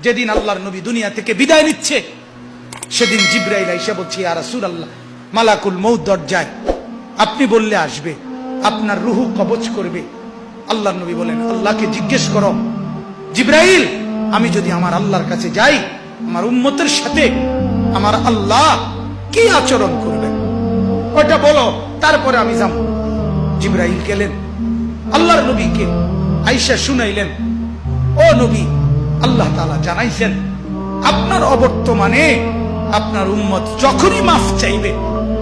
যেদিন আল্লাহর নবী দুনিয়া থেকে বিদায় নিচ্ছে সেদিন জিবরাইল আইসা বলছে, ইয়া রাসূলুল্লাহ, মালাকুল মউত দরজায়, আপনি বললে আসবে, আপনার রূহ কবজ করবে। আল্লাহর নবী বলেন, আল্লাহকে জিজ্ঞেস করো জিবরাইল, আমি যদি আমার আল্লাহর কাছে যাই, আমার উম্মতের সাথে আমার আল্লাহ কি আচরণ করবেন ওটা বলো, তারপরে আমি যাব। জিবরাইল গেলেন, আল্লাহর নবীকে আয়েশা শুনাইলেন, ও নবী, আল্লাহ তাআলা জানাইছেন আপনার অবর্তমানে আপনার উম্মত যখনই মাফ চাইবে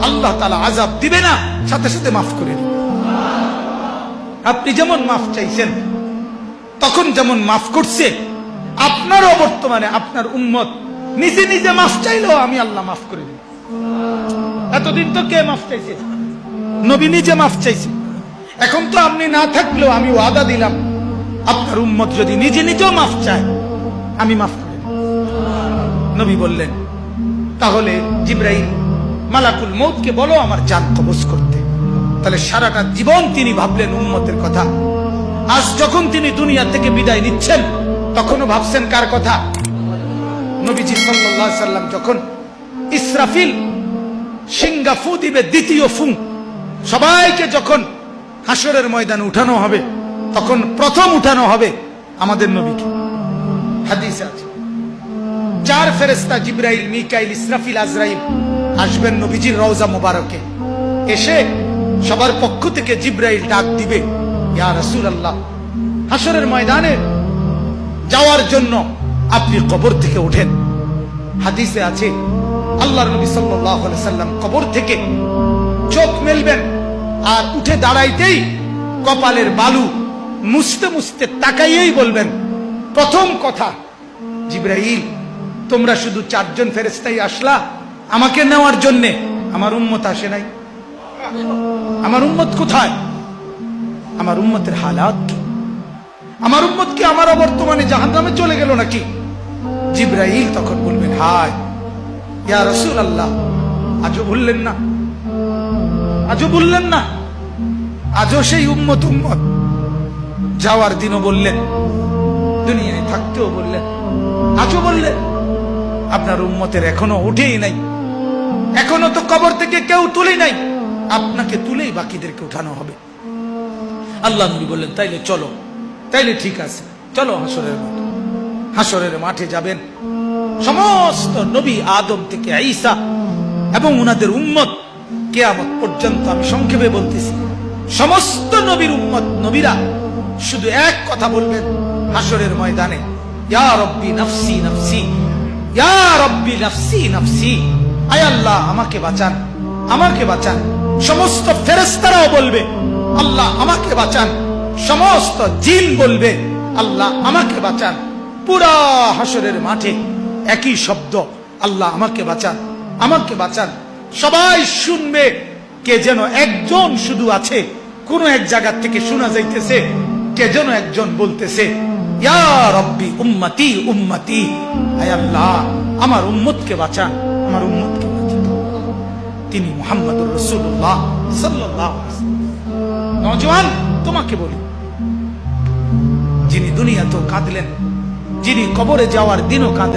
আল্লাহ তাআলা আযাব দিবে না, সাথে সাথে মাফ করে দিবে। আপনি যেমন মাফ চাইছেন তখন যেমন মাফ করছে, আপনার অবর্তমানে আপনার উম্মত নিজে নিজে মাফ চাইলেও আমি আল্লাহ মাফ করে দিব। এতদিন তো কে মাফ চাইছে? নবী নিজে মাফ চাইছে। এখন তো আপনি না থাকলেও আমি ওয়াদা দিলাম, আপনার উম্মত যদি নিজে নিজেও মাফ চায় আমি মাফ করে দেব। নবী বললেন, তাহলে জিবরাইল মালাকুল মউতকে বলো আমার জান কবজ করতে। তাহলে সারাটা জীবন তিনি ভাবলেন উম্মতের কথা। আজ যখন তিনি দুনিয়া থেকে বিদায় নিচ্ছেন তখনও ভাবছেন কার কথা? নবীজি সাল্লাল্লাহু আলাইহি সাল্লাম যখন ইসরাফিল সিংহা ফু দিবে, দ্বিতীয় ফু, সবাইকে যখন হাসরের ময়দানে উঠানো হবে তখন প্রথম উঠানো হবে আমাদের নবীকে। হাদিসে আছে 4 ফেরেশতা জিবরাইল, মিকাইল, ইসরাফিল, আজরাইল আসবেন নবীজির রওজা মোবারকে। এসে সবার পক্ষ থেকে জিবরাইল ডাক দিবে, ইয়া রাসূলুল্লাহ, হাসরের ময়দানে যাওয়ার জন্য আপনি কবর থেকে ওঠেন। হাদিসে আছে আল্লাহর নবী সাল্লাল্লাহু আলাইহি সাল্লাম কবর থেকে চোখ মেলবেন আর উঠে দাঁড়াইতেই কপালের বালু মুছতে মুছতে তাকাইয়েই বলবেন প্রথম কথা, জিবরাইল, তোমরা শুধু 4 জন ফেরেশতাই আসলা আমাকে নেওয়ার জন্য, আমার উম্মত আসে নাই। আমার উম্মত কোথায়? আমার উম্মতের হালাত কি? আমার উম্মত কি আমার বর্তমানে জাহান্নামে চলে গেল নাকি? জিবরাইল তখন বলবেন, হায় ইয়া রাসূলুল্লাহ, আজও বললেন না, আজও বললেন না, আজও সেই উম্মত যাওয়ার দিনও বললেন, দুনিয়ায় থাকতেও বললেন, আজও বললেন। আপনার উম্মতের এখনো উঠেই নাই, এখনো তো কবর থেকে কেউ তুলে নাই, আপনাকে তুলেই বাকিদেরকে উঠানো হবে। আল্লাহ নবী বললেন, তাইলে চলো, তাইলে ঠিক আছে, চলো হাসরের মাঠে। হাসরের মাঠে যাবেন সমস্ত নবী, আদম থেকে ঈসা এবং উনাদের উম্মত কিয়ামত পর্যন্ত। আমি সংক্ষেপে বলতেছি, সমস্ত নবীর উম্মত, নবীরা শুধু এক কথা বলবেন হাসরের ময়দানে, ইয়া রব্বি নাফসি নাফসি, ইয়া রব্বি নাফসি নাফসি, আয় আল্লাহ আমাকে বাঁচান, আমাকে বাঁচান। সমস্ত ফেরেশতারাও বলবে, আল্লাহ আমাকে বাঁচান। সমস্ত জিন বলবে, আল্লাহ আমাকে বাঁচান। পুরা হাসরের মাঠে একই শব্দ, আল্লাহ আমাকে বাঁচান, আমাকে বাঁচান। সবাই শুনবে, কে যেন একজন শুধু আছে, কোন এক জায়গা থেকে শোনা যাইতেছে, কে যেন একজন বলতেছে, ইয়া রব্বি উম্মতি উম্মতি, আয় আল্লাহ আমার উম্মতকে বাঁচান, আমার উম্মতকে বাঁচান। তিনি মুহাম্মদুর রাসূলুল্লাহ সাল্লাল্লাহু আলাইহি ওয়াসাল্লাম। নওজোয়ান, তোমাকে বলি, যিনি দুনিয়াতেও কাঁদলেন, যিনি কবরে যাওয়ার দিনও কাঁদলেন,